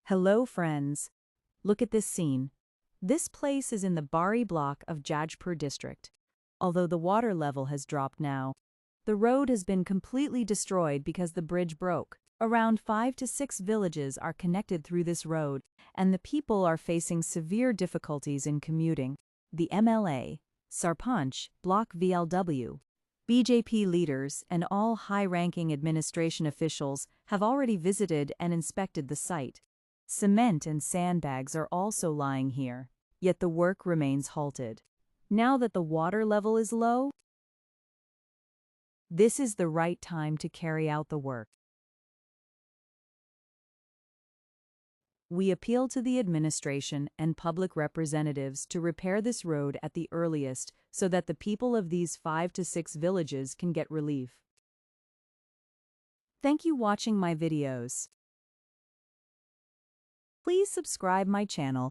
Hello, friends. Look at this scene. This place is in the Bari block of Jajpur district. Although the water level has dropped now, the road has been completely destroyed because the bridge broke. Around 5 to 6 villages are connected through this road, and the people are facing severe difficulties in commuting. The MLA, Sarpanch, Block VLW, BJP leaders, and all high-ranking administration officials have already visited and inspected the site. Cement and sandbags are also lying here, yet the work remains halted. Now that the water level is low, this is the right time to carry out the work. We appeal to the administration and public representatives to repair this road at the earliest so that the people of these 5 to 6 villages can get relief. Thank you for watching my videos. Please subscribe my channel